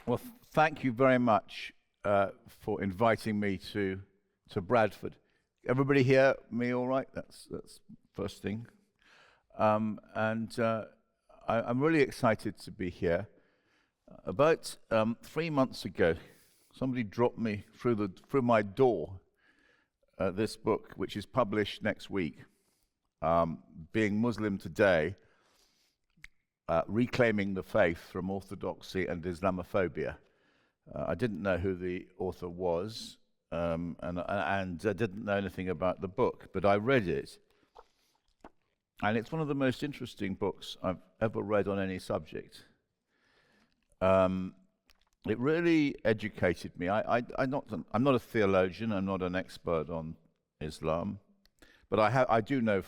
Well, thank you very much for inviting me to Bradford. Everybody here, me all right? That's first thing. I'm really excited to be here. About 3 months ago, somebody dropped me through my door this book, which is published next week, Being Muslim Today, Reclaiming the Faith from Orthodoxy and Islamophobia. I didn't know who the author was, and I didn't know anything about the book, but I read it, and it's one of the most interesting books I've ever read on any subject. It really educated me. I'm not a theologian. I'm not an expert on Islam, but I do know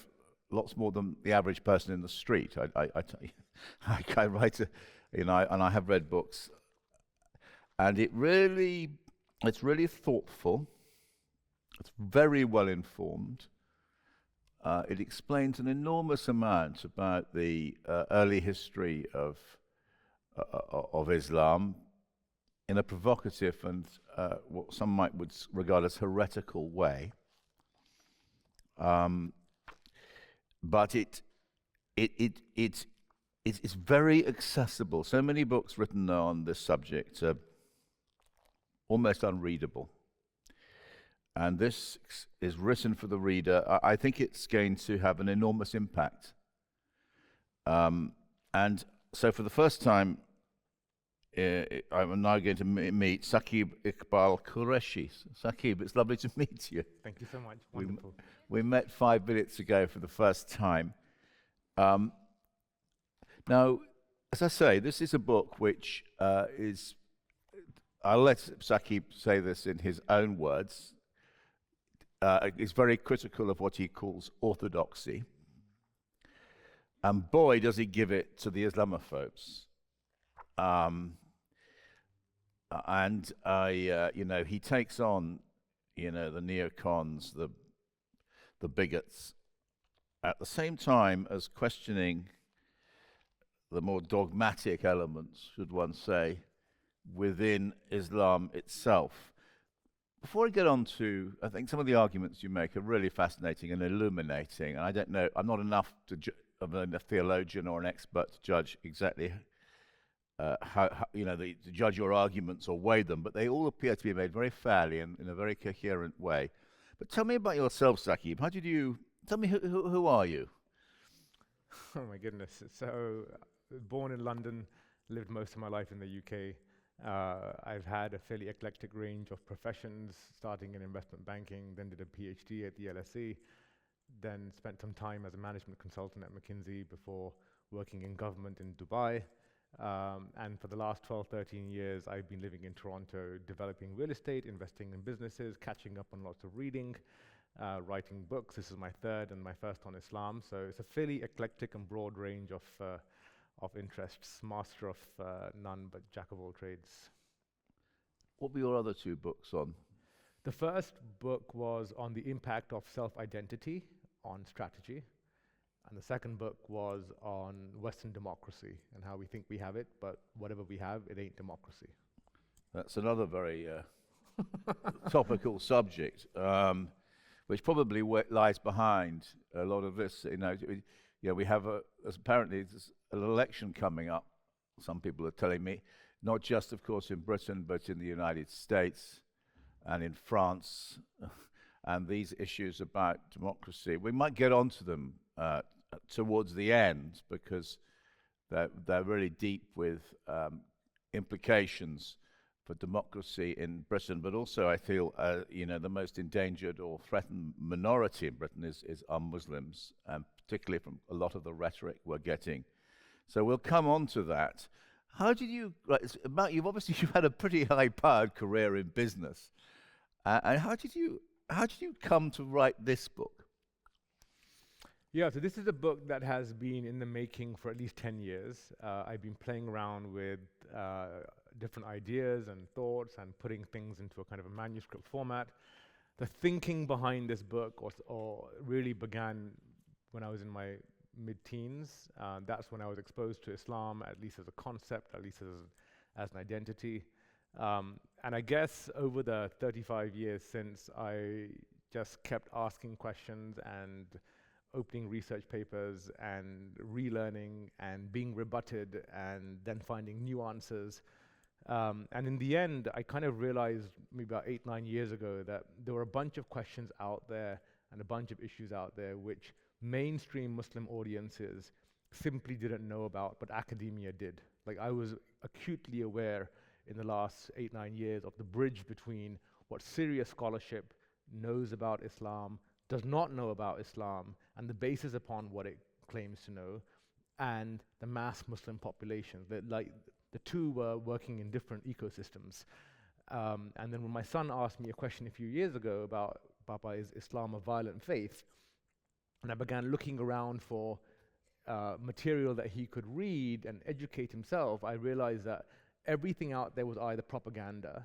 lots more than the average person in the street. I write, and I have read books, and it's really thoughtful. It's very well informed. It explains an enormous amount about the early history of Islam in a provocative and what some would regard as heretical way. But it's very accessible. So many books written on this subject are almost unreadable. And this is written for the reader. I think it's going to have an enormous impact. And so for the first time, I'm now going to meet Saqib Qureshi. Saqib, it's lovely to meet you. Thank you so much. Wonderful. We met 5 minutes ago for the first time. Now, as I say, this is a book which is, I'll let Saqib say this in his own words, is very critical of what he calls orthodoxy. And boy, does he give it to the Islamophobes. He takes on, the neocons, the bigots, at the same time as questioning the more dogmatic elements, should one say, within Islam itself. Before I get on to, I think some of the arguments you make are really fascinating and illuminating, and I don't know, I'm not enough of a theologian or an expert to judge exactly to judge your arguments or weigh them, but they all appear to be made very fairly and in a very coherent way. But tell me about yourself, Saqib. Tell me who are you? Oh my goodness. So, born in London, lived most of my life in the UK. I've had a fairly eclectic range of professions, starting in investment banking, then did a PhD at the LSE, then spent some time as a management consultant at McKinsey before working in government in Dubai. And for the last 12, 13 years, I've been living in Toronto, developing real estate, investing in businesses, catching up on lots of reading, writing books. This is my third and my first on Islam. So it's a fairly eclectic and broad range of interests, master of none, but jack of all trades. What were your other two books on? The first book was on the impact of self-identity on strategy. And the second book was on Western democracy and how we think we have it, but whatever we have, it ain't democracy. That's another very topical subject, which probably lies behind a lot of this. We have apparently an election coming up. Some people are telling me, not just, of course, in Britain, but in the United States and in France, and these issues about democracy. We might get onto them towards the end because they're really deep with implications for democracy in Britain, but also I feel the most endangered or threatened minority in Britain are Muslims, and particularly from a lot of the rhetoric we're getting. So we'll come on to that. How did you? You've had a pretty high-powered career in business, and how did you come to write this book? Yeah, so this is a book that has been in the making for at least 10 years. I've been playing around with different ideas and thoughts and putting things into a kind of a manuscript format. The thinking behind this book really began when I was in my mid-teens. That's when I was exposed to Islam, at least as a concept, at least as an identity. And I guess over the 35 years since, I just kept asking questions and opening research papers and relearning and being rebutted and then finding new answers. And in the end, I kind of realized maybe about 8-9 years ago that there were a bunch of questions out there and a bunch of issues out there which mainstream Muslim audiences simply didn't know about, but academia did. Like, I was acutely aware in the last 8-9 years of the bridge between what serious scholarship knows about Islam, does not know about Islam, and the basis upon what it claims to know, and the mass Muslim population. The two were working in different ecosystems. And then when my son asked me a question a few years ago about, Papa, is Islam a violent faith? And I began looking around for material that he could read and educate himself. I realized that everything out there was either propaganda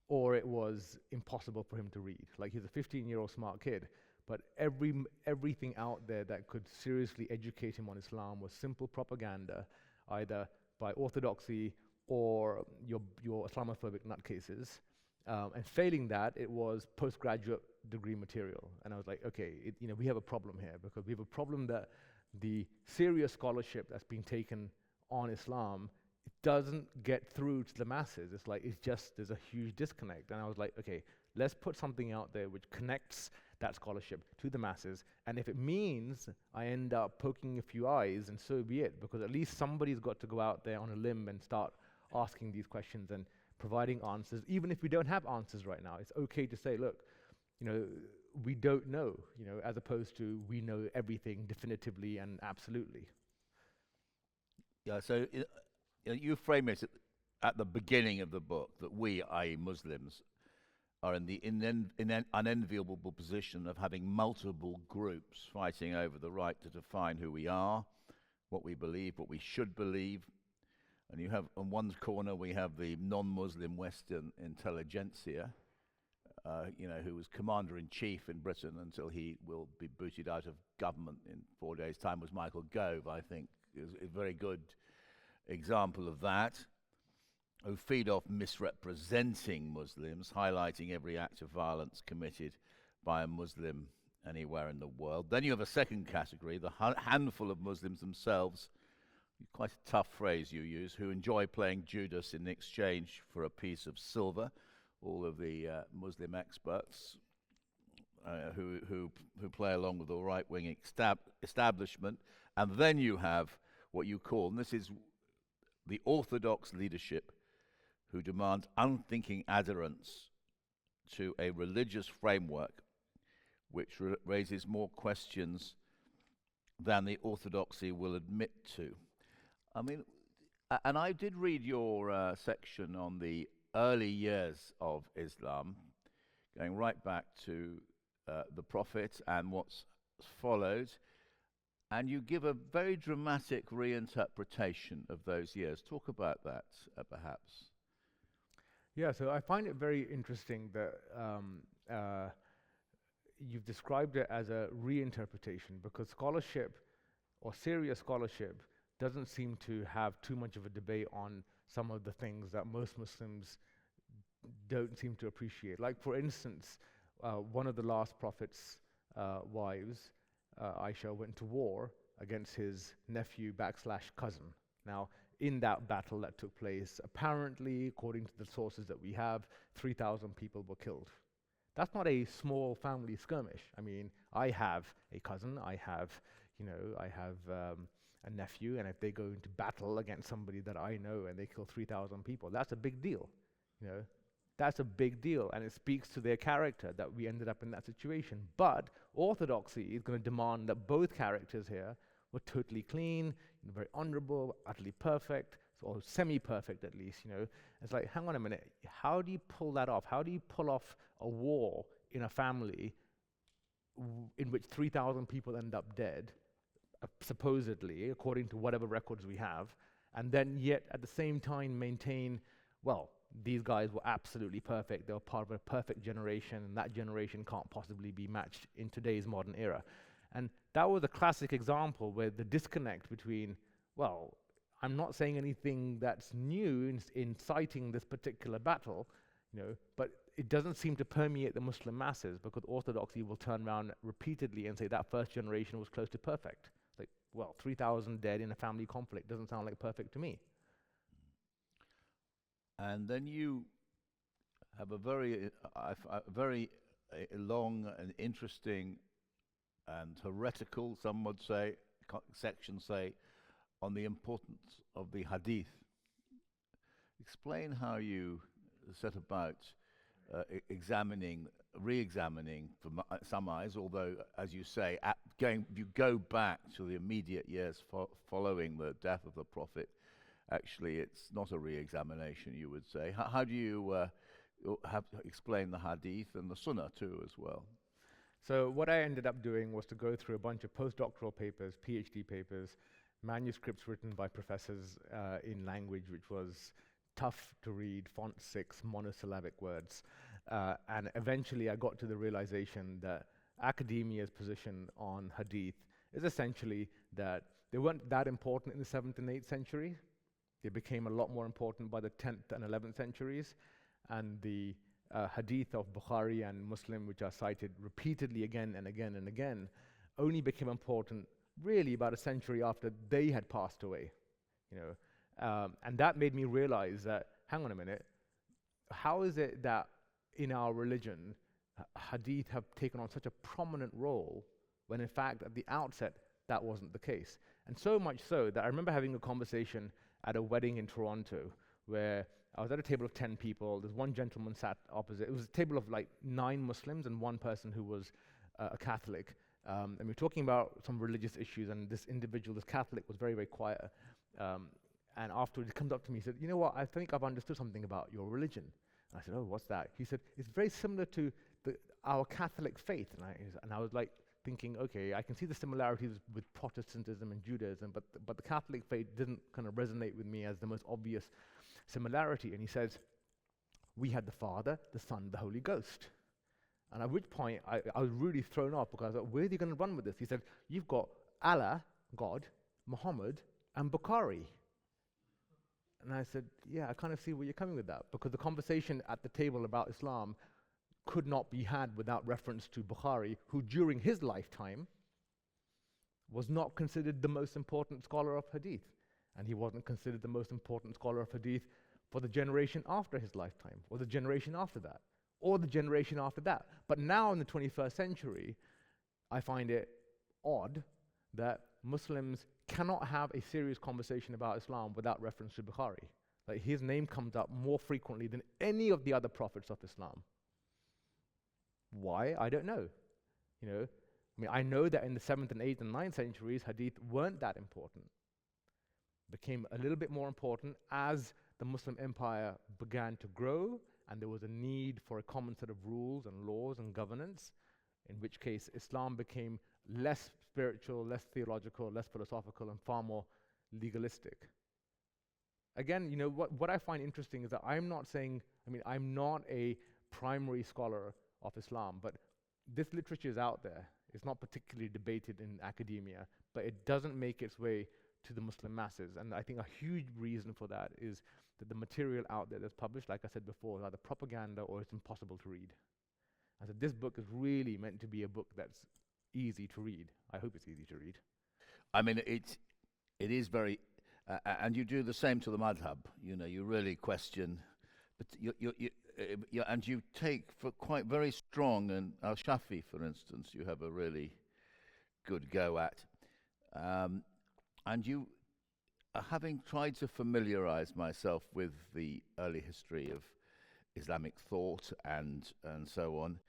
or it was impossible for him to read. Like, he's a 15-year-old smart kid, but everything out there that could seriously educate him on Islam was simple propaganda, either by Orthodoxy or your Islamophobic nutcases. And failing that, it was postgraduate degree material. And I was like, okay, we have a problem here, because we have a problem that the serious scholarship that's being taken on Islam, it doesn't get through to the masses. There's a huge disconnect. And I was like, okay, let's put something out there which connects that scholarship to the masses. And if it means I end up poking a few eyes, and so be it, because at least somebody's got to go out there on a limb and start asking these questions and providing answers. Even if we don't have answers right now, it's okay to say, look, we don't know, as opposed to we know everything definitively and absolutely. Yeah, so you frame it at the beginning of the book that we, i.e. Muslims, are in the unenviable position of having multiple groups fighting over the right to define who we are, what we believe, what we should believe. And you have, on one corner, we have the non-Muslim Western intelligentsia, who was commander-in-chief in Britain until he will be booted out of government in 4 days' time, was Michael Gove, I think, is a very good example of that, who feed off misrepresenting Muslims, highlighting every act of violence committed by a Muslim anywhere in the world. Then you have a second category, the handful of Muslims themselves, quite a tough phrase you use, who enjoy playing Judas in exchange for a piece of silver. All of the Muslim experts who play along with the right-wing establishment. And then you have what you call, and this is the orthodox leadership, who demand unthinking adherence to a religious framework which raises more questions than the orthodoxy will admit to. I mean, and I did read your section on the early years of Islam, going right back to the Prophet and what's followed, and you give a very dramatic reinterpretation of those years. Talk about that, perhaps. Yeah, so I find it very interesting that you've described it as a reinterpretation, because scholarship, or serious scholarship, doesn't seem to have too much of a debate on some of the things that most Muslims don't seem to appreciate. Like, for instance, one of the last Prophet's wives, Aisha, went to war against his nephew / cousin. Now, in that battle that took place, apparently, according to the sources that we have, 3,000 people were killed. That's not a small family skirmish. I mean, I have a cousin, I have a nephew, and if they go into battle against somebody that I know and they kill 3,000 people, that's a big deal. That's a big deal, and it speaks to their character that we ended up in that situation. But orthodoxy is going to demand that both characters here were totally clean, very honorable, utterly perfect, or semi-perfect at least. It's like, hang on a minute, how do you pull that off? How do you pull off a war in a family in which 3,000 people end up dead, supposedly, according to whatever records we have, and then yet at the same time maintain, well, these guys were absolutely perfect, they were part of a perfect generation, and that generation can't possibly be matched in today's modern era. And that was a classic example where the disconnect between, well, I'm not saying anything that's new in citing this particular battle, but it doesn't seem to permeate the Muslim masses, because Orthodoxy will turn around repeatedly and say that first generation was close to perfect. Like, well, 3,000 dead in a family conflict doesn't sound like perfect to me. And then you have a very long and interesting and heretical, some would say, section, say, on the importance of the hadith. Explain how you set about re-examining, from some eyes, although, as you say, if you go back to the immediate years following the death of the Prophet, actually it's not a re-examination, you would say. How do you explain the hadith and the sunnah too as well? So what I ended up doing was to go through a bunch of postdoctoral papers, PhD papers, manuscripts written by professors in language which was tough to read, font 6, monosyllabic words. And eventually I got to the realization that academia's position on hadith is essentially that they weren't that important in the 7th and 8th century. They became a lot more important by the 10th and 11th centuries. And the hadith of Bukhari and Muslim, which are cited repeatedly again and again and again, only became important really about a century after they had passed away. And that made me realize that, hang on a minute, how is it that in our religion, hadith have taken on such a prominent role, when in fact at the outset that wasn't the case? And so much so that I remember having a conversation at a wedding in Toronto where I was at a table of 10 people. There's one gentleman sat opposite. It was a table of like 9 Muslims and one person who was a Catholic. And we were talking about some religious issues, and this individual, this Catholic, was very, very quiet. And afterwards he comes up to me and said, "You know what, I think I've understood something about your religion." And I said, "Oh, what's that?" He said, "It's very similar to our Catholic faith." And I was like thinking, okay, I can see the similarities with Protestantism and Judaism, but the Catholic faith didn't kind of resonate with me as the most obvious similarity. And he says, "We had the Father, the Son, the Holy Ghost." And at which point I was really thrown off, because I thought, where are you going to run with this? He said, "You've got Allah, God, Muhammad, and Bukhari." And I said, yeah, I kind of see where you're coming with that, because the conversation at the table about Islam could not be had without reference to Bukhari, who during his lifetime was not considered the most important scholar of hadith. And he wasn't considered the most important scholar of hadith for the generation after his lifetime, or the generation after that, or the generation after that. But now in the 21st century, I find it odd that Muslims cannot have a serious conversation about Islam without reference to Bukhari. Like, his name comes up more frequently than any of the other prophets of Islam. Why? I don't know. I know that in the 7th and 8th and 9th centuries, hadith weren't that important. Became a little bit more important as the Muslim empire began to grow, and there was a need for a common set of rules and laws and governance, in which case Islam became less spiritual, less theological, less philosophical, and far more legalistic. Again, what I find interesting is that I'm not a primary scholar of Islam, but this literature is out there. It's not particularly debated in academia, but it doesn't make its way to the Muslim masses. And I think a huge reason for that is that the material out there that's published, like I said before, is either propaganda or it's impossible to read. And so this book is really meant to be a book that's easy to read. I hope it's easy to read. I mean, it is very, and you do the same to the madhab. You really question, but and you take for quite very strong, and Al-Shafi, for instance, you have a really good go at. And you, having tried to familiarize myself with the early history of Islamic thought and so on,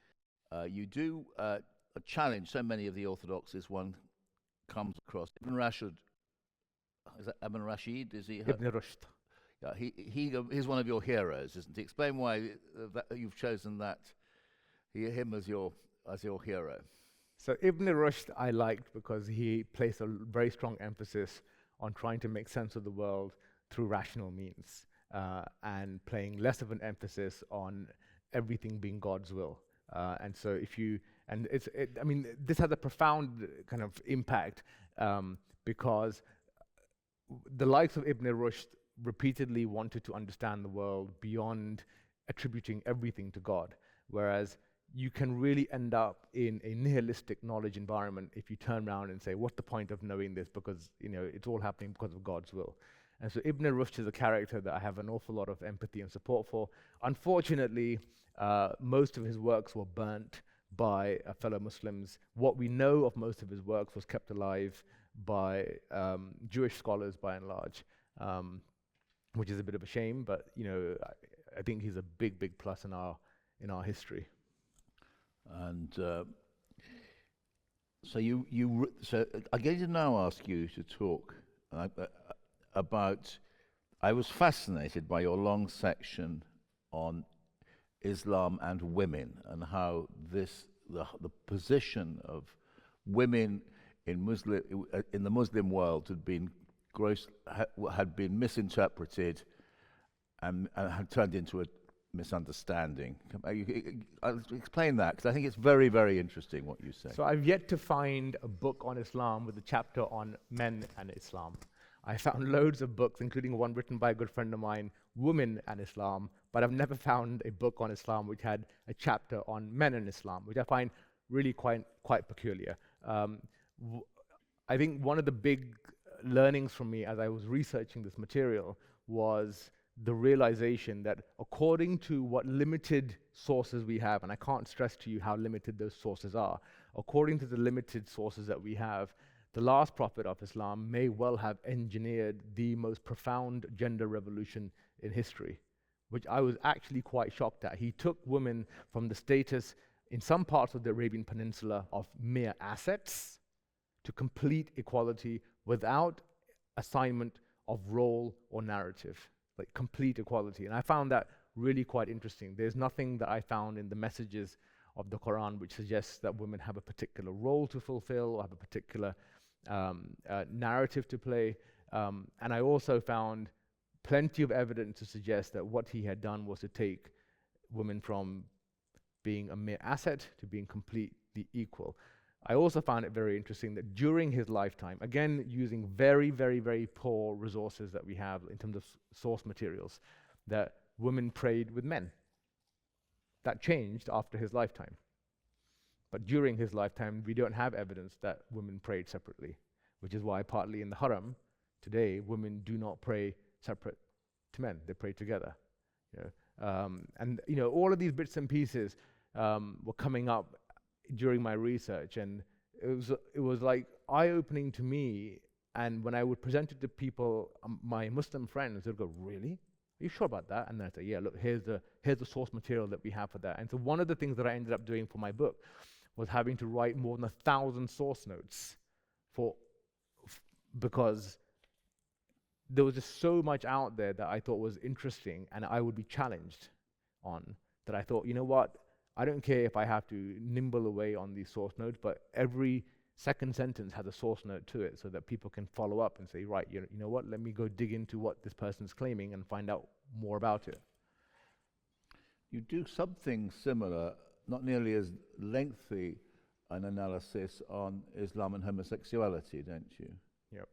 you do challenge so many of the orthodoxies one comes across. Ibn Rashid, is that Ibn Rashid? Is he? Ibn Rushd. Yeah, he's one of your heroes, isn't he? Explain why that you've chosen him as your hero. So Ibn Rushd I liked because he placed a very strong emphasis on trying to make sense of the world through rational means, and playing less of an emphasis on everything being God's will. And so this has a profound kind of impact, because the likes of Ibn Rushd repeatedly wanted to understand the world beyond attributing everything to God, whereas you can really end up in a nihilistic knowledge environment if you turn around and say, what's the point of knowing this, because it's all happening because of God's will. And so Ibn Rushd is a character that I have an awful lot of empathy and support for. Unfortunately, most of his works were burnt by fellow Muslims. What we know of most of his works was kept alive by Jewish scholars by and large, which is a bit of a shame, but I think he's a big, big plus in our history. And so so I'm going to now ask you to talk about. I was fascinated by your long section on Islam and women and how the position of women in the Muslim world had been misinterpreted and had turned into a misunderstanding. I'll explain that, because I think it's very, very interesting what you say. So I've yet to find a book on Islam with a chapter on men and Islam. I found loads of books, including one written by a good friend of mine, Women and Islam, but I've never found a book on Islam which had a chapter on men and Islam, which I find really quite peculiar. I think one of the big learnings from me as I was researching this material was the realization that according to what limited sources we have, and I can't stress to you how limited those sources are, according to the limited sources that we have, the last prophet of Islam may well have engineered the most profound gender revolution in history, which I was actually quite shocked at. He took women from the status in some parts of the Arabian Peninsula of mere assets to complete equality without assignment of role or narrative, like complete equality. And I found that really quite interesting. There's nothing that I found in the messages of the Quran which suggests that women have a particular role to fulfill or have a particular narrative to play. And I also found plenty of evidence to suggest that what he had done was to take women from being a mere asset to being completely equal. I also found it very interesting that during his lifetime, again using very, very, very poor resources that we have in terms of source materials, that women prayed with men. That changed after his lifetime. But during his lifetime, we don't have evidence that women prayed separately, which is why partly in the haram, today, women do not pray separate to men. They pray together. And all of these bits and pieces were coming up during my research, and it was like eye-opening to me. And when I would present it to people, my Muslim friends, they'd go, "Really? Are you sure about that?" And then I'd say, "Yeah, look, here's the source material that we have for that." And so one of the things that I ended up doing for my book was having to write more than 1,000 source notes because there was just so much out there that I thought was interesting and I would be challenged on, that I thought, you know what, I don't care if I have to nimble away on these source notes, but every second sentence has a source note to it so that people can follow up and say, right, you know what, let me go dig into what this person's claiming and find out more about it. You do something similar, not nearly as lengthy an analysis on Islam and homosexuality, don't you? Yep.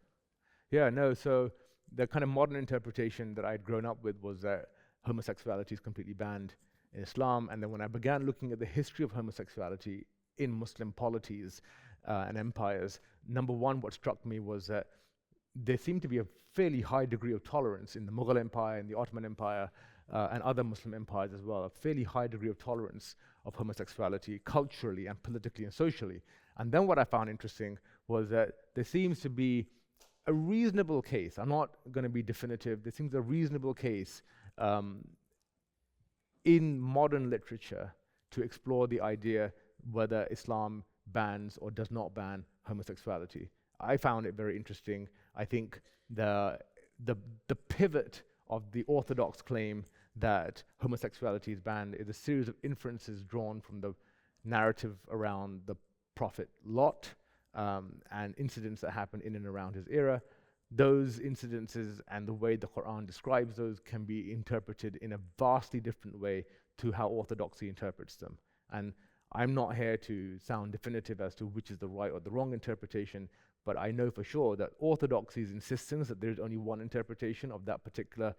Yeah, no, so the kind of modern interpretation that I'd grown up with was that homosexuality is completely banned in Islam. And then when I began looking at the history of homosexuality in Muslim polities and empires, number one, what struck me was that there seemed to be a fairly high degree of tolerance in the Mughal Empire and the Ottoman Empire and other Muslim empires as well, a fairly high degree of tolerance of homosexuality culturally and politically and socially. And then what I found interesting was that there seems to be a reasonable case, I'm not going to be definitive, there seems a reasonable case in modern literature to explore the idea whether Islam bans or does not ban homosexuality. I found it very interesting. I think the pivot of the Orthodox claim that homosexuality is banned is a series of inferences drawn from the narrative around the Prophet Lot and incidents that happened in and around his era. Those incidences and the way the Quran describes those can be interpreted in a vastly different way to how Orthodoxy interprets them. And I'm not here to sound definitive as to which is the right or the wrong interpretation, But I know for sure that Orthodoxy's insistence that there's only one interpretation of that particular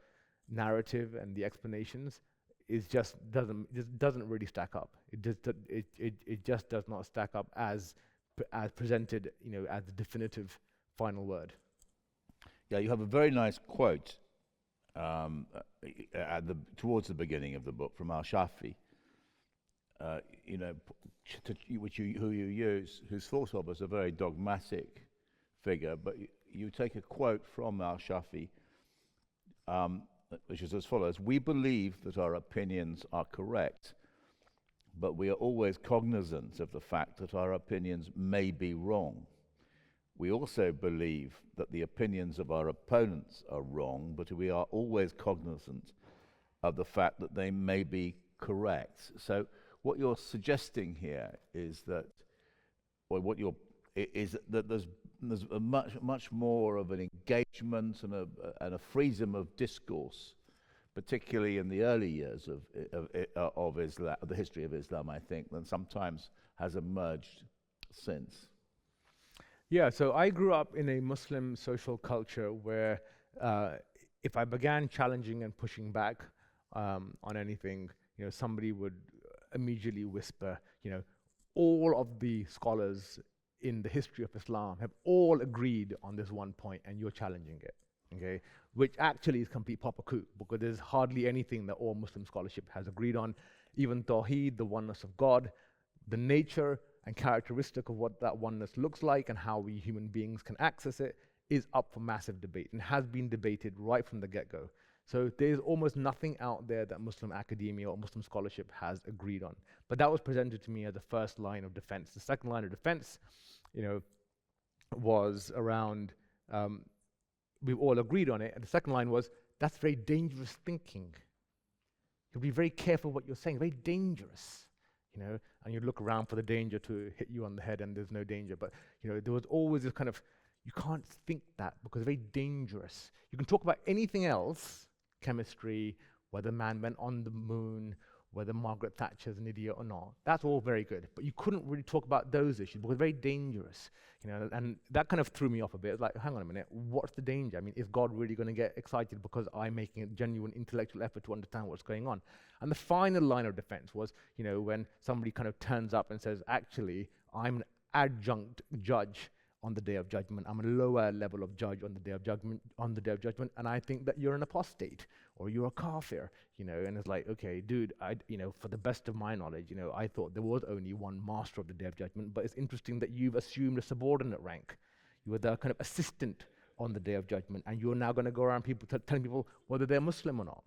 narrative and the explanations is just doesn't really stack up. It just does not stack up as presented, as the definitive final word. Yeah, you have a very nice quote towards the beginning of the book from al-Shafi, who you use, who's thought of as a very dogmatic figure, but you take a quote from al-Shafi, which is as follows: "We believe that our opinions are correct, but we are always cognizant of the fact that our opinions may be wrong. We also believe that the opinions of our opponents are wrong, but we are always cognizant of the fact that they may be correct." So what you're suggesting here is that, there's a much more of an engagement and a freedom of discourse, particularly in the early years of Islam, the history of Islam, I think, than sometimes has emerged since. Yeah, so I grew up in a Muslim social culture where if I began challenging and pushing back on anything, somebody would immediately whisper, all of the scholars in the history of Islam have all agreed on this one point and you're challenging it, okay? Which actually is complete poppycock, because there's hardly anything that all Muslim scholarship has agreed on. Even Tawheed, the oneness of God, the nature and characteristic of what that oneness looks like and how we human beings can access it is up for massive debate and has been debated right from the get-go. So there's almost nothing out there that Muslim academia or Muslim scholarship has agreed on. But that was presented to me as the first line of defense. The second line of defense, was around, we've all agreed on it. And the second line was, that's very dangerous thinking. You'll be very careful what you're saying, very dangerous. And you look around for the danger to hit you on the head and there's no danger. But, there was always this kind of, you can't think that because it's very dangerous. You can talk about anything else, chemistry, whether man went on the moon, whether Margaret Thatcher's an idiot or not. That's all very good. But you couldn't really talk about those issues because it's very dangerous. And that kind of threw me off a bit. It's like, hang on a minute, what's the danger? I mean, is God really going to get excited because I'm making a genuine intellectual effort to understand what's going on? And the final line of defense was, when somebody kind of turns up and says, actually, I'm an adjunct judge on the Day of Judgment. I'm a lower level of judge on the Day of Judgment, and I think that you're an apostate or you're a kafir, and it's like, okay, dude, for the best of my knowledge, I thought there was only one master of the Day of Judgment, but it's interesting that you've assumed a subordinate rank. You were the kind of assistant on the Day of Judgment, and you're now going to go around telling people whether they're Muslim or not,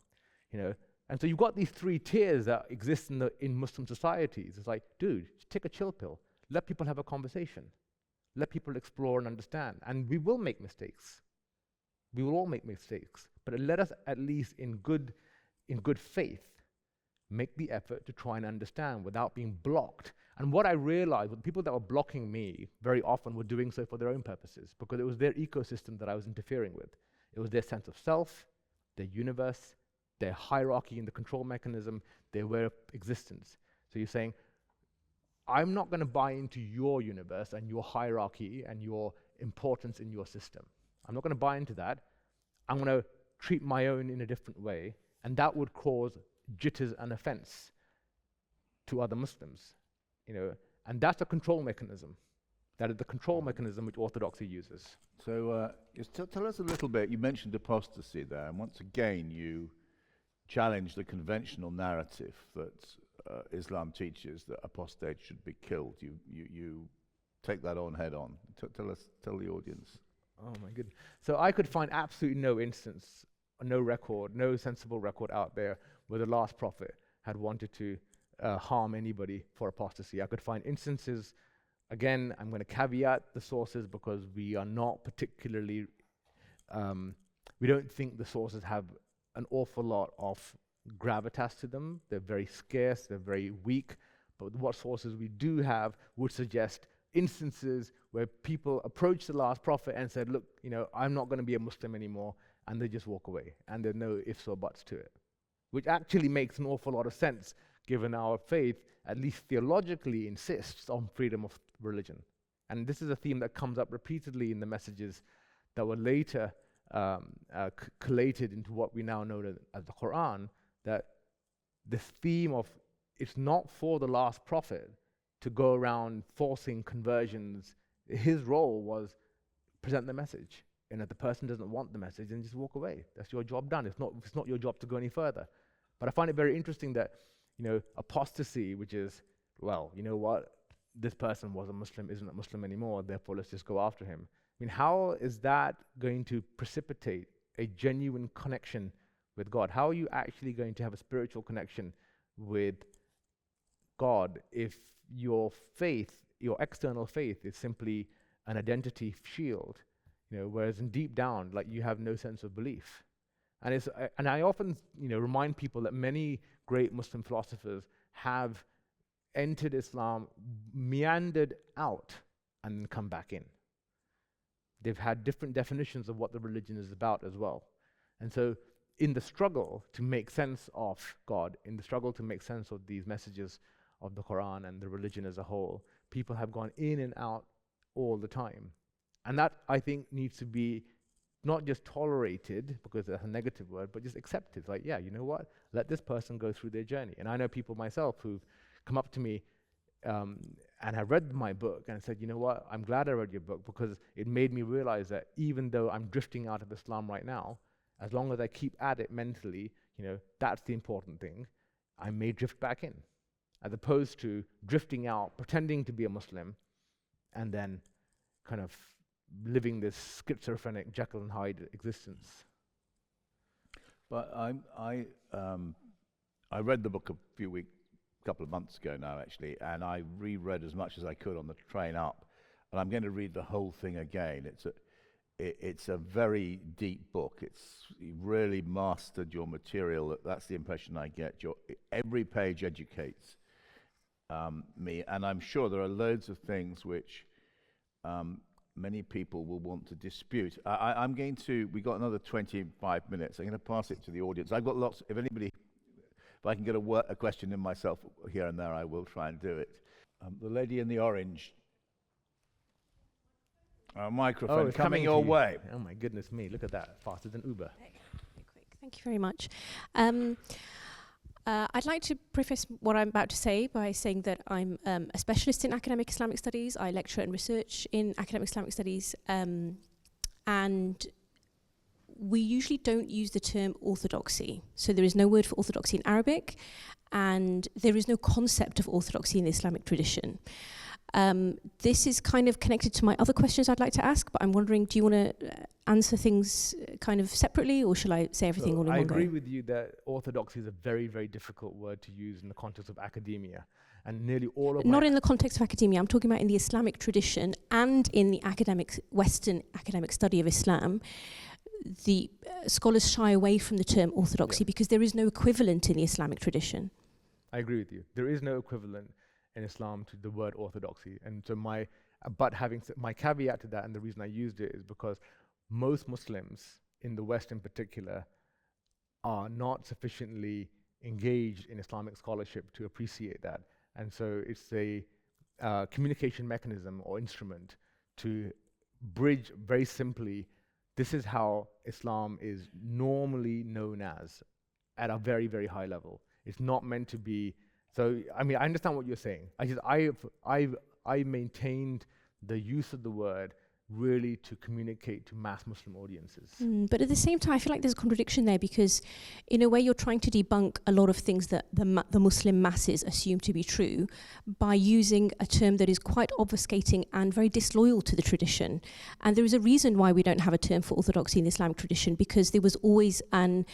And so you've got these three tiers that exist in Muslim societies. It's like, dude, just take a chill pill. Let people have a conversation. Let people explore and understand. And we will make mistakes. We will all make mistakes. But let us, at least in good faith, make the effort to try and understand without being blocked. And what I realized, the people that were blocking me very often were doing so for their own purposes, because it was their ecosystem that I was interfering with. It was their sense of self, their universe, their hierarchy and the control mechanism, their way of existence. So you're saying, I'm not going to buy into your universe and your hierarchy and your importance in your system. I'm not going to buy into that. I'm going to treat my own in a different way, and that would cause jitters and offense to other Muslims, and that's a control mechanism. That is the control mechanism which Orthodoxy uses. So just tell us a little bit, you mentioned apostasy there, and once again you challenge the conventional narrative that Islam teaches that apostates should be killed. You take that on head on. Tell the audience. Oh my goodness. So I could find absolutely no instance, no record, no sensible record out there where the last prophet had wanted to harm anybody for apostasy. I could find instances, again, I'm going to caveat the sources because we are not particularly, we don't think the sources have an awful lot of gravitas to them. They're very scarce, they're very weak, but what sources we do have would suggest instances where people approached the last prophet and said, look, I'm not going to be a Muslim anymore, and they just walk away, and there's no ifs or buts to it, which actually makes an awful lot of sense given our faith, at least theologically, insists on freedom of religion. And this is a theme that comes up repeatedly in the messages that were later collated into what we now know as the Quran, that this theme of it's not for the last prophet to go around forcing conversions. His role was present the message. And if the person doesn't want the message, then just walk away. That's your job done. It's not your job to go any further. But I find it very interesting that, apostasy, which is, well, you know what, this person was a Muslim, isn't a Muslim anymore, therefore let's just go after him. I mean, how is that going to precipitate a genuine connection with God? How are you actually going to have a spiritual connection with God if your faith, your external faith, is simply an identity shield, whereas in deep down, like, you have no sense of belief? And I often, remind people that many great Muslim philosophers have entered Islam, meandered out, and then come back in. They've had different definitions of what the religion is about as well. And so in the struggle to make sense of God, in the struggle to make sense of these messages of the Quran and the religion as a whole, people have gone in and out all the time. And that, I think, needs to be not just tolerated, because that's a negative word, but just accepted. Like, yeah, you know what? Let this person go through their journey. And I know people myself who've come up to me and have read my book and said, you know what, I'm glad I read your book, because it made me realize that even though I'm drifting out of Islam right now, as long as I keep at it mentally, that's the important thing, I may drift back in, as opposed to drifting out, pretending to be a Muslim, and then kind of living this schizophrenic Jekyll and Hyde existence. But I read the book a couple of months ago now, actually, and I reread as much as I could on the train up, and I'm going to read the whole thing again. It's a very deep book. You really mastered your material. That's the impression I get. Every page educates me, and I'm sure there are loads of things which many people will want to dispute. We've got another 25 minutes. I'm going to pass it to the audience. I've got lots, if I can get a question in myself here and there, I will try and do it. The lady in the orange. Microphone coming your way. Oh my goodness me, look at that, faster than Uber. Quick. Thank you very much. I'd like to preface what I'm about to say by saying that I'm a specialist in academic Islamic studies. I lecture and research in academic Islamic studies, and we usually don't use the term orthodoxy. So there is no word for orthodoxy in Arabic, and there is no concept of orthodoxy in the Islamic tradition. This is kind of connected to my other questions I'd like to ask, but I'm wondering, do you want to answer things kind of separately, or shall I say everything all in one go? I agree with you that orthodoxy is a very, very difficult word to use in the context of academia. And nearly all of Not in the context of academia, I'm talking about in the Islamic tradition and in the Western academic study of Islam. The scholars shy away from the term orthodoxy because there is no equivalent in the Islamic tradition. I agree with you. There is no equivalent in Islam to the word orthodoxy. And so my caveat to that, and the reason I used it, is because most Muslims in the West in particular are not sufficiently engaged in Islamic scholarship to appreciate that. And so it's a communication mechanism or instrument to bridge very simply, this is how Islam is normally known as at a very, very high level. It's not meant to be. So, I mean, I understand what you're saying. I maintained the use of the word really to communicate to mass Muslim audiences. But at the same time, I feel like there's a contradiction there, because in a way you're trying to debunk a lot of things that the Muslim masses assume to be true by using a term that is quite obfuscating and very disloyal to the tradition. And there is a reason why we don't have a term for orthodoxy in the Islamic tradition, because there was always a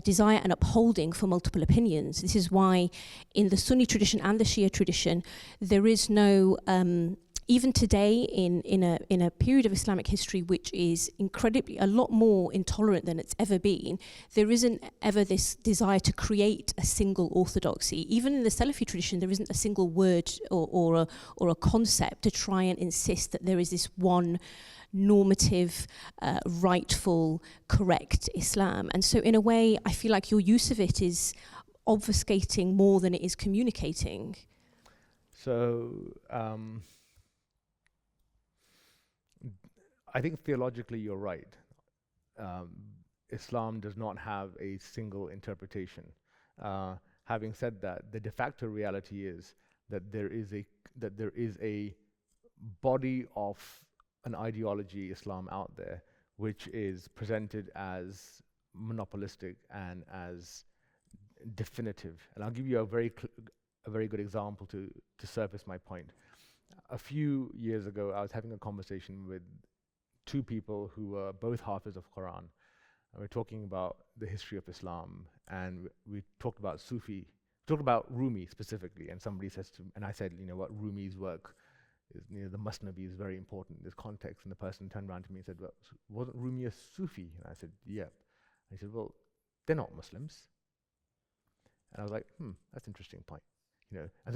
desire and upholding for multiple opinions. This is why in the Sunni tradition and the Shia tradition, there is no, even today in a period of Islamic history which is incredibly, a lot more intolerant than it's ever been, there isn't ever this desire to create a single orthodoxy. Even in the Salafi tradition, there isn't a single word or a concept to try and insist that there is this one normative, rightful, correct Islam. And so in a way, I feel like your use of it is obfuscating more than it is communicating. So I think theologically you're right. Islam does not have a single interpretation. Having said that, the de facto reality is that there is a body of an ideology, Islam, out there, which is presented as monopolistic and as definitive. And I'll give you a very good example to surface my point. A few years ago, I was having a conversation with two people who were both Hafiz of Quran. And we're talking about the history of Islam, and we talked about Sufi, talked about Rumi specifically, and somebody says to me, and I said, you know what, Rumi's work is, you know, the Masnavi is very important, there's context, and the person turned around to me and said, well, wasn't Rumi a Sufi? And I said, yeah. And he said, well, they're not Muslims. And I was like, that's an interesting point. You know, and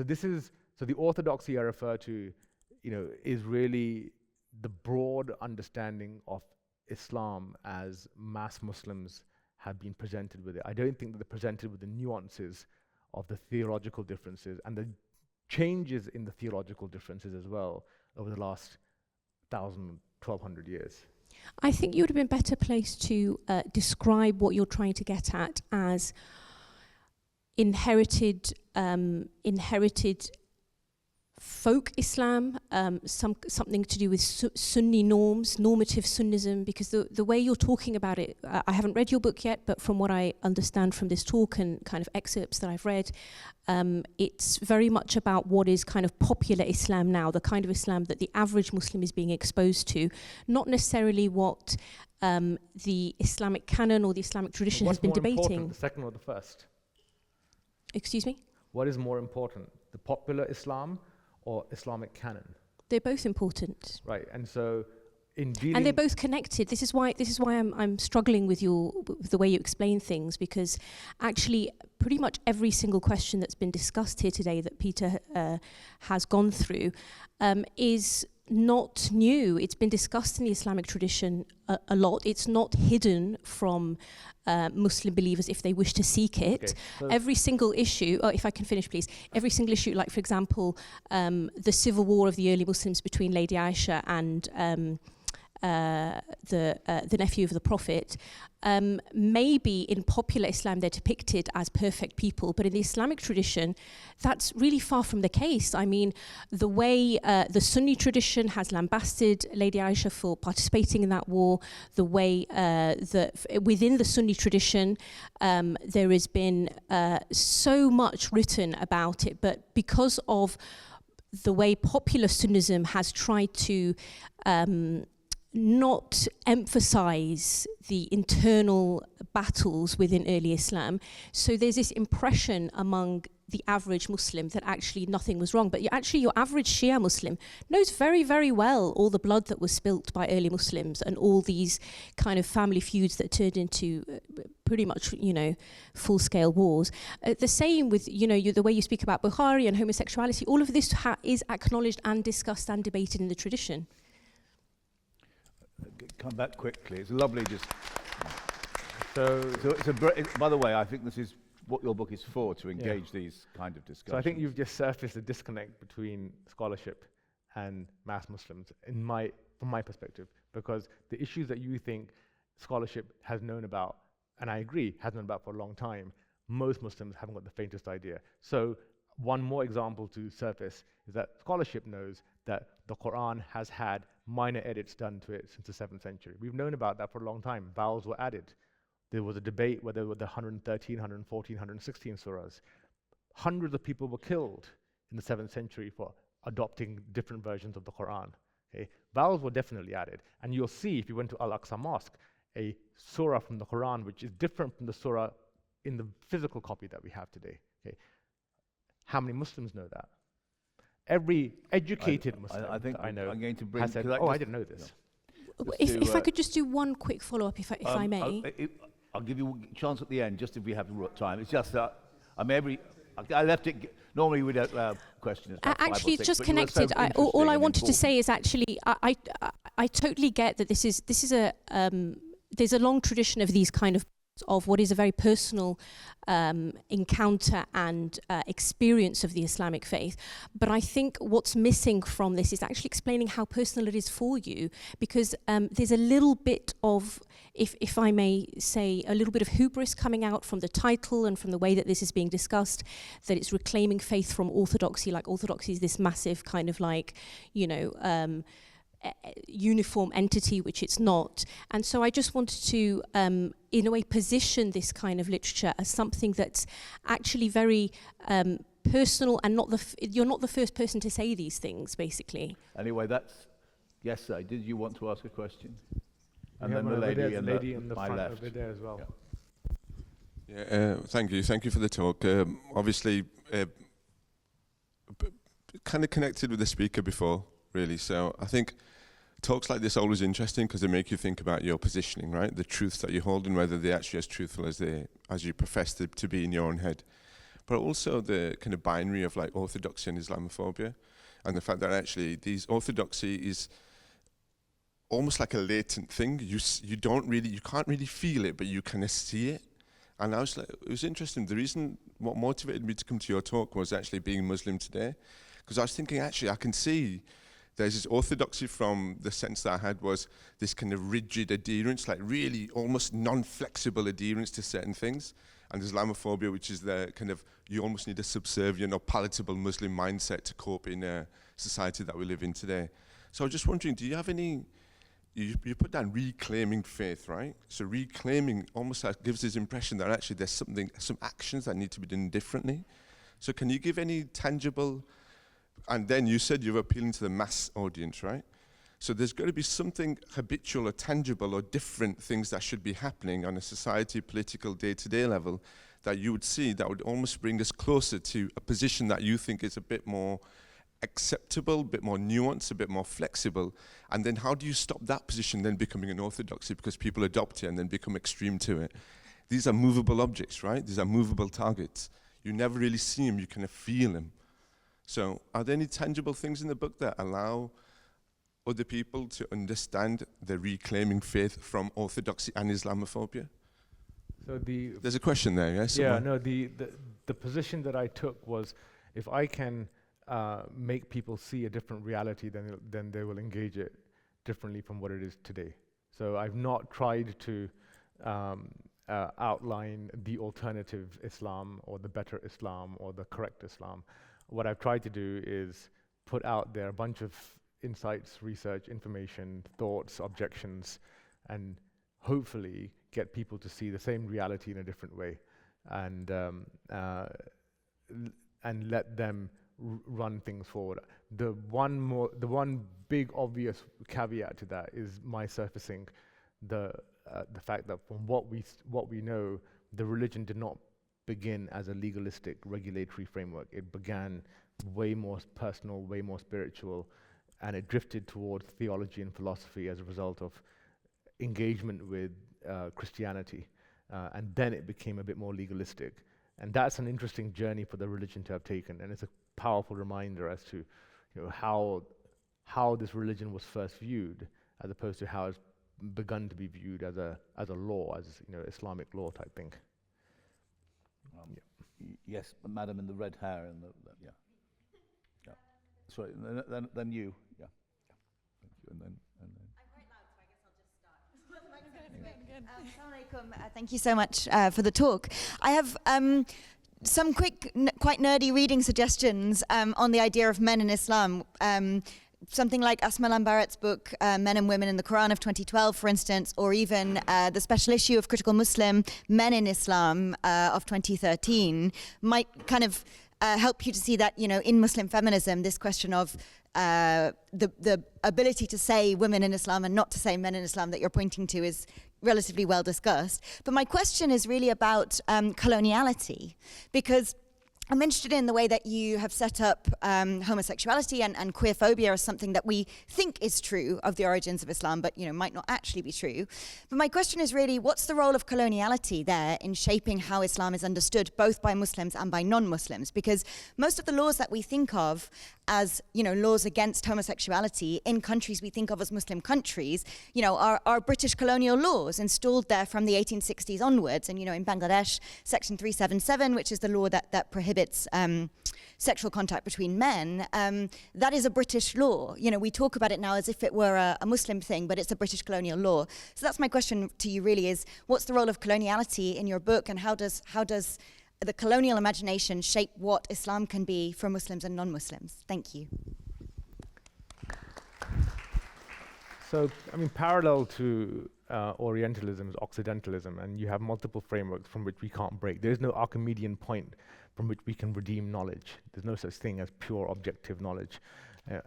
so the orthodoxy I refer to, you know, is really the broad understanding of Islam as mass Muslims have been presented with it. I don't think that they're presented with the nuances of the theological differences and the changes in the theological differences as well over the last 1,000, 1,200 years. I think you would have been better placed to describe what you're trying to get at as inherited folk Islam, something to do with Sunni norms, normative Sunnism, because the way you're talking about it, I haven't read your book yet, but from what I understand from this talk and kind of excerpts that I've read, it's very much about what is kind of popular Islam now, the kind of Islam that the average Muslim is being exposed to, not necessarily what the Islamic canon or the Islamic tradition has been debating. What's more important, the second or the first? Excuse me? What is more important, the popular Islam or Islamic canon? They're both important. Right, and so in dealing... And they're both connected. This is why I'm struggling with the way you explain things, because actually pretty much every single question that's been discussed here today that Peter has gone through is not new. It's been discussed in the Islamic tradition a lot. It's not hidden from Muslim believers if they wish to seek it. Okay, so every single issue, if I can finish please, every single issue, like for example, the civil war of the early Muslims between Lady Aisha and the nephew of the Prophet, maybe in popular Islam they're depicted as perfect people, but in the Islamic tradition that's really far from the case. I mean, the way the Sunni tradition has lambasted Lady Aisha for participating in that war, the way within the Sunni tradition there has been so much written about it, but because of the way popular Sunnism has tried to not emphasize the internal battles within early Islam. So there's this impression among the average Muslim that actually nothing was wrong. But actually your average Shia Muslim knows very, very well all the blood that was spilt by early Muslims and all these kind of family feuds that turned into pretty much, you know, full-scale wars. The same with, you know, the way you speak about Bukhari and homosexuality, all of this is acknowledged and discussed and debated in the tradition. Come back quickly. It's lovely just... So by the way, I think this is what your book is for, to engage these kind of discussions. So I think you've just surfaced a disconnect between scholarship and mass Muslims, from my perspective, because the issues that you think scholarship has known about, and I agree, has known about for a long time, most Muslims haven't got the faintest idea. So one more example to surface is that scholarship knows that the Quran has had minor edits done to it since the 7th century. We've known about that for a long time. Vowels were added. There was a debate whether the 113, 114, 116 surahs. Hundreds of people were killed in the 7th century for adopting different versions of the Quran. Okay? Vowels were definitely added. And you'll see, if you went to Al-Aqsa Mosque, a surah from the Quran which is different from the surah in the physical copy that we have today. Okay? How many Muslims know that? Every educated Muslim I think I know I'm going to bring, has said, I didn't know this. If I could just do one quick follow-up, if I may. I'll give you a chance at the end, just if we have time. It's just that, I mean, I left it, normally we don't allow questions. Actually, it's just connected. All I wanted to say is actually, I totally get that this is a, there's a long tradition of these kind of of what is a very personal encounter and experience of the Islamic faith. But I think what's missing from this is actually explaining how personal it is for you, because there's a little bit of, if I may say, a little bit of hubris coming out from the title and from the way that this is being discussed, that it's reclaiming faith from orthodoxy, like orthodoxy is this massive kind of like, you know, uniform entity, which it's not. And so I just wanted to, in a way, position this kind of literature as something that's actually very personal, and not you're not the first person to say these things, basically. Anyway, that's, yes, sir. Did you want to ask a question? And We then have the one over lady, there, in the my front left. over there as well. Yeah. Yeah, thank you for the talk. Obviously, kind of connected with the speaker before, really. So I think talks like this are always interesting because they make you think about your positioning, right? The truths that you hold and whether they're actually as truthful as you profess to be in your own head. But also the kind of binary of like orthodoxy and Islamophobia, and the fact that actually orthodoxy is almost like a latent thing. You can't really feel it, but you kind of see it. And I was like, it was interesting. The reason what motivated me to come to your talk was actually being Muslim today, because I was thinking, actually, I can see there's this orthodoxy from the sense that I had was this kind of rigid adherence, like really almost non-flexible adherence to certain things. And Islamophobia, which is the kind of, you almost need a subservient or palatable Muslim mindset to cope in a society that we live in today. So I was just wondering, do you have any, you put down reclaiming faith, right? So reclaiming almost gives this impression that actually there's some actions that need to be done differently. So can you give any tangible, and then you said you're appealing to the mass audience, right? So there's got to be something habitual or tangible or different things that should be happening on a society, political, day-to-day level that you would see that would almost bring us closer to a position that you think is a bit more acceptable, a bit more nuanced, a bit more flexible. And then how do you stop that position then becoming an orthodoxy because people adopt it and then become extreme to it? These are movable objects, right? These are movable targets. You never really see them, you kind of feel them. So are there any tangible things in the book that allow other people to understand the reclaiming faith from orthodoxy and Islamophobia? So there's a question there, yes? Yeah, no, the position that I took was, if I can make people see a different reality, then they will engage it differently from what it is today. So I've not tried to outline the alternative Islam or the better Islam or the correct Islam. What I've tried to do is put out there a bunch of insights, research, information, thoughts, objections, and hopefully get people to see the same reality in a different way, and let them run things forward. The one big obvious caveat to that is my surfacing the fact that from what we know, the religion did not begin as a legalistic regulatory framework. It began way more personal, way more spiritual, and it drifted towards theology and philosophy as a result of engagement with Christianity, and then it became a bit more legalistic. And that's an interesting journey for the religion to have taken, and it's a powerful reminder as to, you know, how this religion was first viewed, as opposed to how it's begun to be viewed as a law, as, you know, Islamic law type thing. Yes, madam in the red hair and yeah. Sorry, then you. Yeah. Thank you. And then. I'm quite loud, so I guess I'll just start. Assalamu alaikum. Thank you so much for the talk. I have some quick, quite nerdy reading suggestions on the idea of men in Islam. Something like Asma Lambaret's book, Men and Women in the Quran of 2012, for instance, or even the special issue of Critical Muslim, Men in Islam of 2013, might kind of help you to see that, you know, in Muslim feminism, this question of the ability to say women in Islam and not to say men in Islam that you're pointing to is relatively well discussed. But my question is really about coloniality, because I'm interested in the way that you have set up homosexuality and queerphobia as something that we think is true of the origins of Islam, but might not actually be true. But my question is really, what's the role of coloniality there in shaping how Islam is understood both by Muslims and by non-Muslims? Because most of the laws that we think of as laws against homosexuality in countries we think of as Muslim countries, are British colonial laws installed there from the 1860s onwards. And in Bangladesh, Section 377, which is the law that prohibits sexual contact between men, that is a British law. We talk about it now as if it were a Muslim thing, but it's a British colonial law. So that's my question to you really is, what's the role of coloniality in your book, and how does the colonial imagination shape what Islam can be for Muslims and non-Muslims? Thank you. So, parallel to Orientalism is Occidentalism, and you have multiple frameworks from which we can't break. There is no Archimedean point from which we can redeem knowledge. There's no such thing as pure objective knowledge.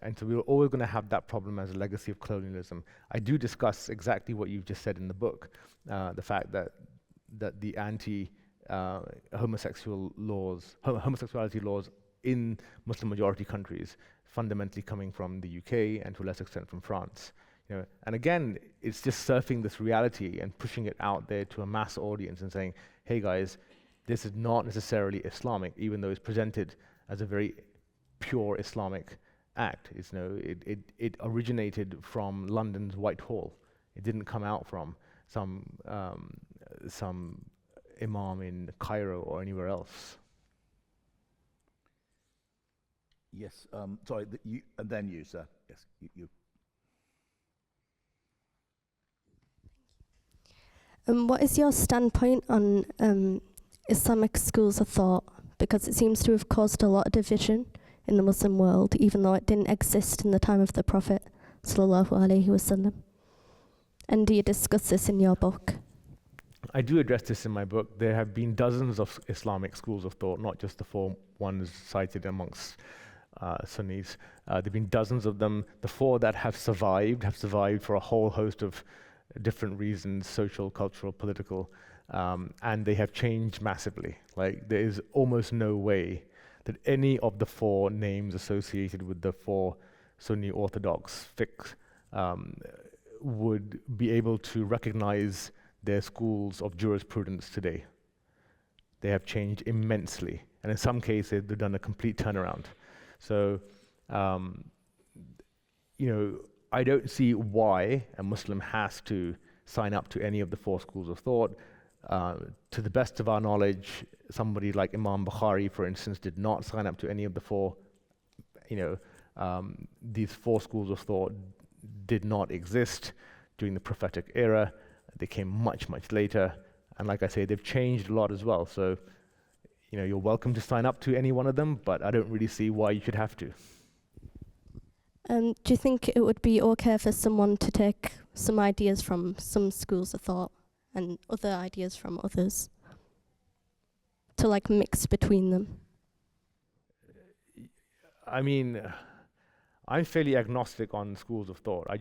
And so we're always going to have that problem as a legacy of colonialism. I do discuss exactly what you've just said in the book, the fact that the homosexuality laws in Muslim majority countries fundamentally coming from the UK and to a lesser extent from France. And again, it's just surfing this reality and pushing it out there to a mass audience and saying, hey guys, this is not necessarily Islamic, even though it's presented as a very pure Islamic act. It originated from London's Whitehall. It didn't come out from some imam in Cairo or anywhere else. Yes, sorry, you, and then you, sir. Yes, you. What is your standpoint on Islamic schools of thought? Because it seems to have caused a lot of division in the Muslim world, even though it didn't exist in the time of the Prophet sallallahu alaihi wasallam. And do you discuss this in your book? I do address this in my book. There have been dozens of Islamic schools of thought, not just the 4 ones cited amongst Sunnis. There have been dozens of them. The 4 that have survived for a whole host of different reasons, social, cultural, political, and they have changed massively. Like, there is almost no way that any of the 4 names associated with the 4 Sunni Orthodox fiqh would be able to recognize their schools of jurisprudence today. They have changed immensely, and in some cases they've done a complete turnaround. So, I don't see why a Muslim has to sign up to any of the 4 schools of thought. To the best of our knowledge, somebody like Imam Bukhari, for instance, did not sign up to any of the 4. These 4 schools of thought did not exist during the prophetic era. They came much, much later. And like I say, they've changed a lot as well. So, you're welcome to sign up to any one of them, but I don't really see why you should have to. Do you think it would be okay for someone to take some ideas from some schools of thought and other ideas from others, to mix between them? I'm fairly agnostic on schools of thought. I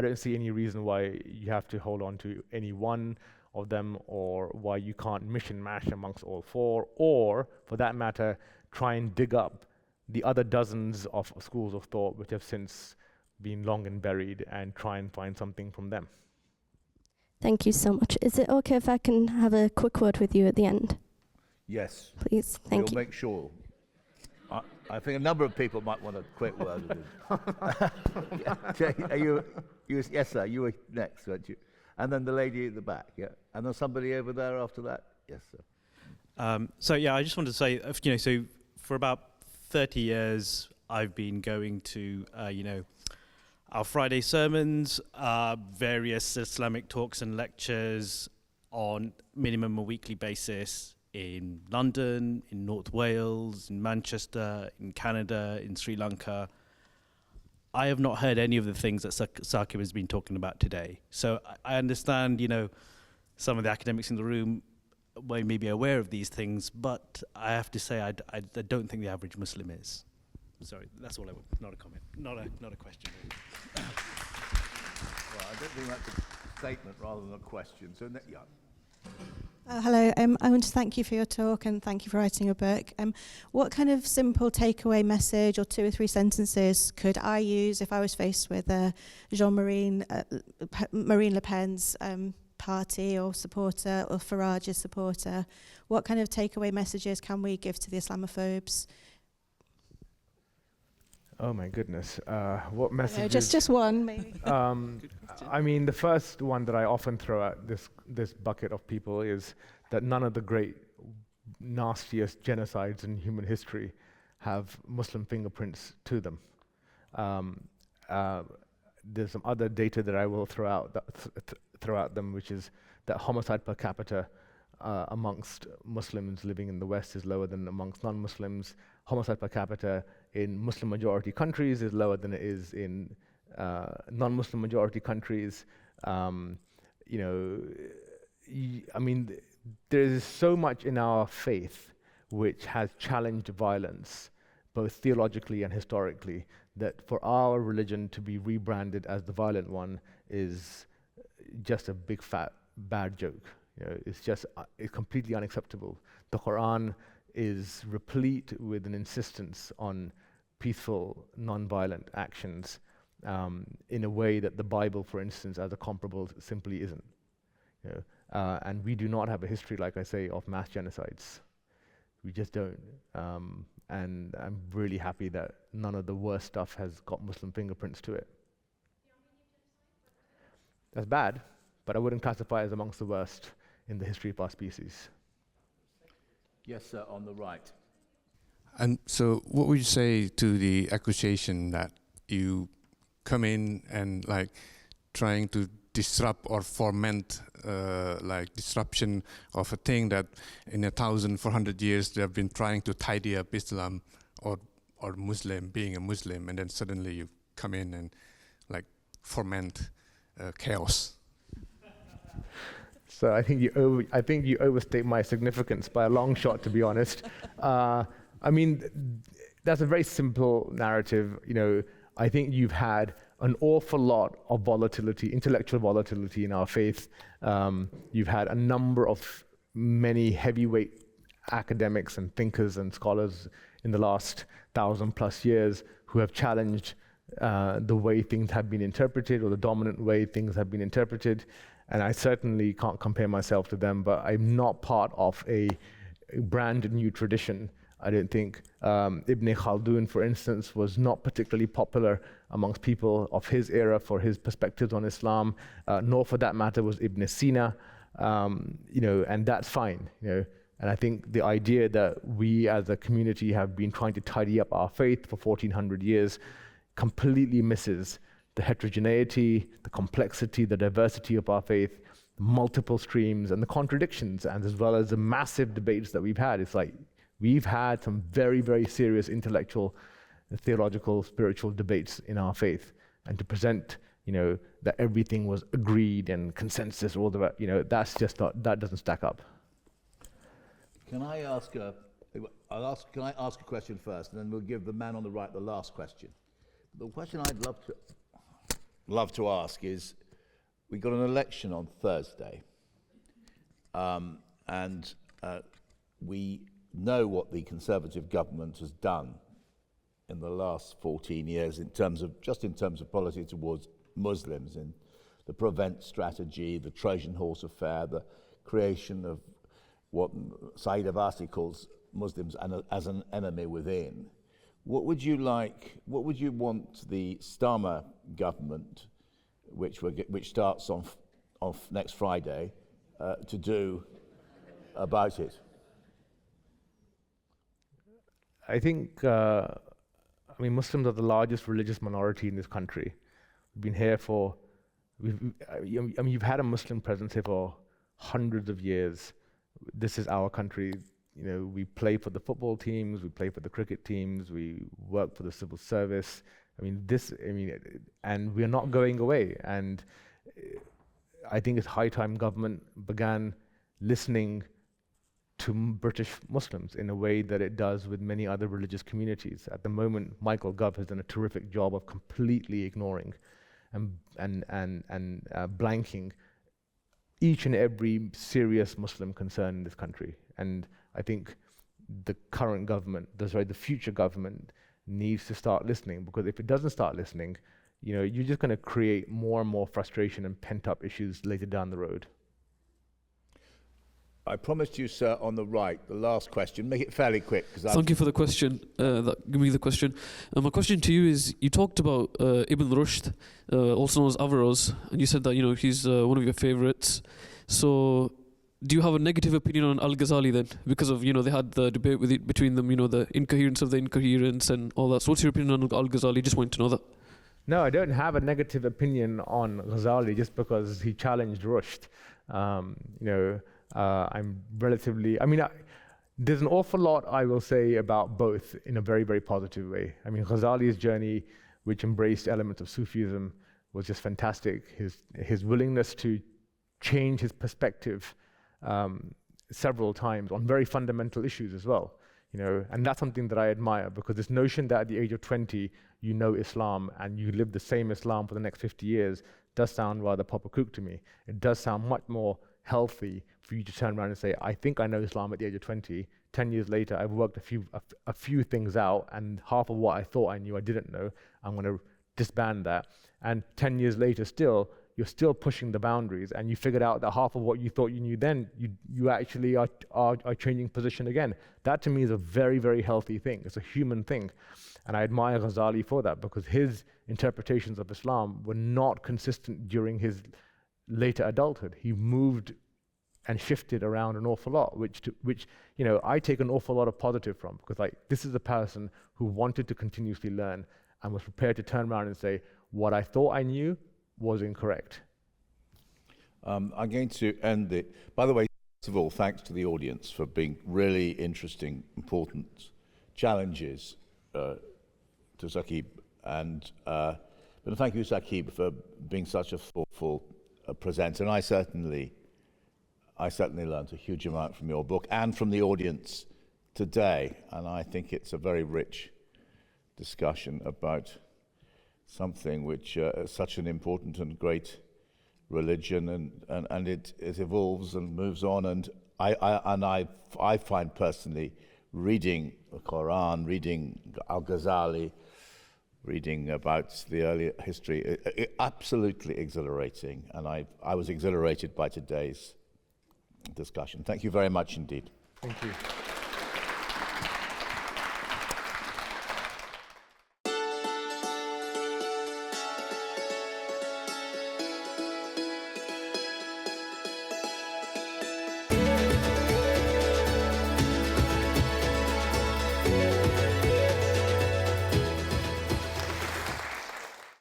don't see any reason why you have to hold on to any one of them, or why you can't mix and mash amongst all 4, or for that matter, try and dig up the other dozens of schools of thought which have since been long and buried and try and find something from them. Thank you so much. Is it okay if I can have a quick word with you at the end? Yes. Please, thank you. We'll make sure. I think a number of people might want a quick word with you. Yes, sir, you were next, weren't you? And then the lady at the back, yeah? And then somebody over there after that? Yes, sir. I just wanted to say, so for about 30 years, I've been going to, our Friday sermons, various Islamic talks and lectures on minimum a weekly basis in London, in North Wales, in Manchester, in Canada, in Sri Lanka. I have not heard any of the things that Saqib has been talking about today. So I understand, some of the academics in the room may be aware of these things, but I have to say I don't think the average Muslim is. Sorry, that's all I want. Not a comment, not a question. Well, I don't think that's a statement rather than a question. So, Hello, I want to thank you for your talk and thank you for writing a book. What kind of simple takeaway message or 2 or 3 sentences could I use if I was faced with Marine Le Pen's party or supporter or Farage's supporter? What kind of takeaway messages can we give to the Islamophobes? Oh my goodness, what messages? Just one, maybe. I mean, the first one that I often throw at this bucket of people is that none of the great, nastiest genocides in human history have Muslim fingerprints to them. There's some other data that I will throw out them, which is that homicide per capita amongst Muslims living in the West is lower than amongst non-Muslims. Homicide per capita in Muslim majority countries is lower than it is in non-Muslim majority countries. I mean, there is so much in our faith which has challenged violence, both theologically and historically, that for our religion to be rebranded as the violent one is just a big fat bad joke. It's completely unacceptable. The Quran is replete with an insistence on peaceful, non-violent actions in a way that the Bible, for instance, as a comparable, simply isn't. And we do not have a history, like I say, of mass genocides. We just don't. And I'm really happy that none of the worst stuff has got Muslim fingerprints to it. That's bad, but I wouldn't classify it as amongst the worst in the history of our species. Yes, sir, on the right. And so what would you say to the accusation that you come in and like trying to disrupt or foment like disruption of a thing that in 1,400 years they have been trying to tidy up Islam or Muslim, being a Muslim, and then suddenly you come in and like foment chaos? So I think you overstate my significance by a long shot, to be honest. I mean, that's a very simple narrative. I think you've had an awful lot of volatility, intellectual volatility in our faith. You've had a number of many heavyweight academics and thinkers and scholars in the last 1,000+ years who have challenged the way things have been interpreted, or the dominant way things have been interpreted. And I certainly can't compare myself to them, but I'm not part of a brand new tradition. I don't think Ibn Khaldun, for instance, was not particularly popular amongst people of his era for his perspectives on Islam, nor for that matter was Ibn Sina, and that's fine. And I think the idea that we as a community have been trying to tidy up our faith for 1,400 years completely misses the heterogeneity, the complexity, the diversity of our faith, multiple streams, and the contradictions, and as well as the massive debates that we've had. It's like we've had some very, very serious intellectual, theological, spiritual debates in our faith, and to present, that everything was agreed and consensus, all the that's just not, that doesn't stack up. Can I ask a question first, and then we'll give the man on the right the last question. The question I'd love to ask is, we got an election on Thursday, and we know what the Conservative government has done in the last 14 years in terms of policy towards Muslims, in the Prevent strategy, the Trojan horse affair, the creation of what Saeed Abbasi calls Muslims as an enemy within. What would you want the Starmer government, which starts on next Friday, to do about it? I think, Muslims are the largest religious minority in this country. We've been here you've had a Muslim presence here for hundreds of years. This is our country. We play for the football teams, we play for the cricket teams, we work for the civil service. And we're not going away. And I think it's high time government began listening to British Muslims in a way that it does with many other religious communities. At the moment, Michael Gove has done a terrific job of completely ignoring and blanking each and every serious Muslim concern in this country. And I think the current government, the future government, needs to start listening, because if it doesn't start listening, you're just going to create more and more frustration and pent-up issues later down the road. I promised you, sir, on the right, the last question. Make it fairly quick. Thank you for the question. Give me the question. My question to you is, you talked about Ibn Rushd, also known as Averroes, and you said that he's one of your favorites. So do you have a negative opinion on Al-Ghazali then? Because of, they had the debate between them, the incoherence of the incoherence and all that. So what's your opinion on Al-Ghazali? Just want to know that. No, I don't have a negative opinion on Ghazali just because he challenged Rushd. I'm relatively, there's an awful lot I will say about both in a very, very positive way. Ghazali's journey, which embraced elements of Sufism, was just fantastic. His willingness to change his perspective several times on very fundamental issues as well. And that's something that I admire, because this notion that at the age of 20, you know Islam and you live the same Islam for the next 50 years does sound rather poppycock to me. It does sound much more healthy for you to turn around and say, I think I know Islam at the age of 20. 10 years later, I've worked a few things out, and half of what I thought I knew I didn't know. I'm going to disband that. And 10 years later still, you're still pushing the boundaries, and you figured out that half of what you thought you knew then, you actually are changing position again. That to me is a very, very healthy thing. It's a human thing. And I admire Ghazali for that, because his interpretations of Islam were not consistent during his later adulthood. He moved and shifted around an awful lot, which I take an awful lot of positive from, because this is a person who wanted to continuously learn and was prepared to turn around and say, what I thought I knew was incorrect. I'm going to end it. By the way, first of all, thanks to the audience for being really interesting, important challenges to Saqib. And but thank you, Saqib, for being such a thoughtful presenter. And I certainly learned a huge amount from your book and from the audience today. And I think it's a very rich discussion about something which is such an important and great religion, and it evolves and moves on. And I find personally reading the Quran, reading Al-Ghazali, reading about the early history, absolutely exhilarating. And I was exhilarated by today's discussion. Thank you very much indeed. Thank you.